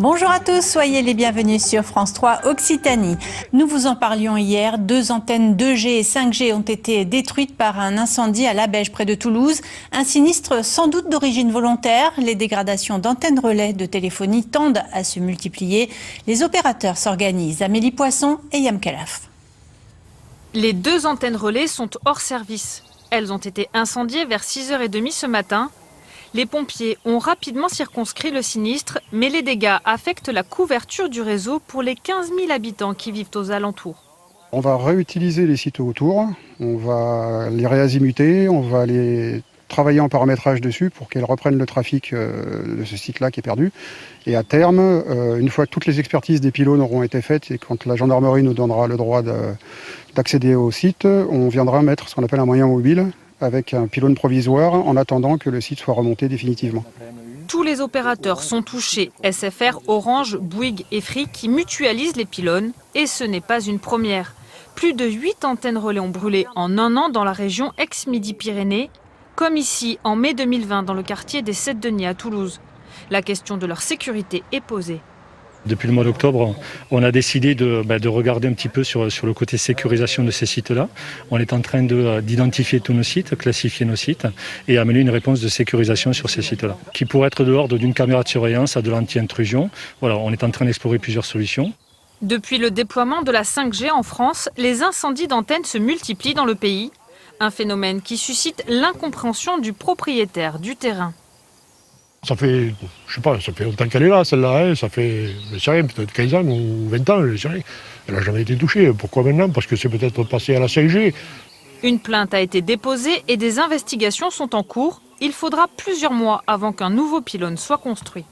Bonjour à tous, soyez les bienvenus sur France 3 Occitanie. Nous vous en parlions hier, 2 antennes 2G et 5G ont été détruites par un incendie à Labège près de Toulouse. Un sinistre sans doute d'origine volontaire. Les dégradations d'antennes relais de téléphonie tendent à se multiplier. Les opérateurs s'organisent. Amélie Poisson et Yam Kalaf. Les 2 antennes relais sont hors service. Elles ont été incendiées vers 6h30 ce matin. Les pompiers ont rapidement circonscrit le sinistre, mais les dégâts affectent la couverture du réseau pour les 15 000 habitants qui vivent aux alentours. On va réutiliser les sites autour, on va les réazimuter, on va les travailler en paramétrage dessus pour qu'elles reprennent le trafic de ce site-là qui est perdu. Et à terme, une fois que toutes les expertises des pylônes auront été faites et quand la gendarmerie nous donnera le droit d'accéder au site, on viendra mettre ce qu'on appelle un moyen mobile avec un pylône provisoire en attendant que le site soit remonté définitivement. Tous les opérateurs sont touchés, SFR, Orange, Bouygues et Free qui mutualisent les pylônes. Et ce n'est pas une première. Plus de 8 antennes relais ont brûlé en un an dans la région ex-Midi-Pyrénées, comme ici en mai 2020 dans le quartier des Sept-Denis à Toulouse. La question de leur sécurité est posée. Depuis le mois d'octobre, on a décidé de regarder un petit peu sur le côté sécurisation de ces sites-là. On est en train d'identifier tous nos sites, classifier nos sites et amener une réponse de sécurisation sur ces sites-là, qui pourrait être de l'ordre d'une caméra de surveillance à de l'anti-intrusion. Voilà, on est en train d'explorer plusieurs solutions. Depuis le déploiement de la 5G en France, les incendies d'antennes se multiplient dans le pays. Un phénomène qui suscite l'incompréhension du propriétaire du terrain. Ça fait, je sais pas, ça fait longtemps qu'elle est là, celle-là, hein, ça fait, je sais rien, peut-être 15 ans ou 20 ans, je sais rien. Elle n'a jamais été touchée. Pourquoi maintenant? Parce que c'est peut-être passé à la 5G. Une plainte a été déposée et des investigations sont en cours. Il faudra plusieurs mois avant qu'un nouveau pylône soit construit.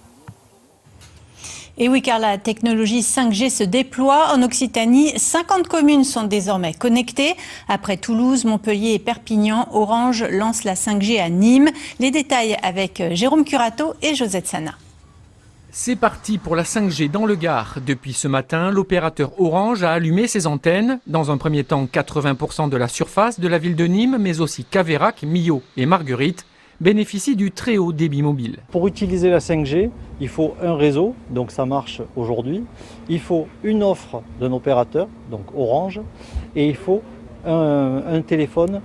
Et oui, car la technologie 5G se déploie en Occitanie. 50 communes sont désormais connectées. Après Toulouse, Montpellier et Perpignan, Orange lance la 5G à Nîmes. Les détails avec Jérôme Curato et Josette Sana. C'est parti pour la 5G dans le Gard. Depuis ce matin, l'opérateur Orange a allumé ses antennes. Dans un premier temps, 80% de la surface de la ville de Nîmes, mais aussi Caveyrac, Millau et Marguerite bénéficient du très haut débit mobile. Pour utiliser la 5G, il faut un réseau, donc ça marche aujourd'hui. Il faut une offre d'un opérateur, donc Orange, et il faut un téléphone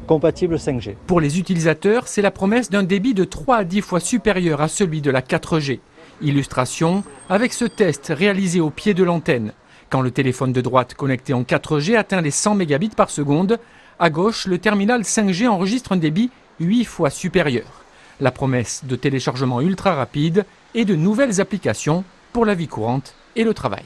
compatible 5G. Pour les utilisateurs, c'est la promesse d'un débit de 3 à 10 fois supérieur à celui de la 4G. Illustration avec ce test réalisé au pied de l'antenne. Quand le téléphone de droite connecté en 4G atteint les 100 mégabits par seconde, à gauche, le terminal 5G enregistre un débit 8 fois supérieur. La promesse de téléchargement ultra rapide et de nouvelles applications pour la vie courante et le travail.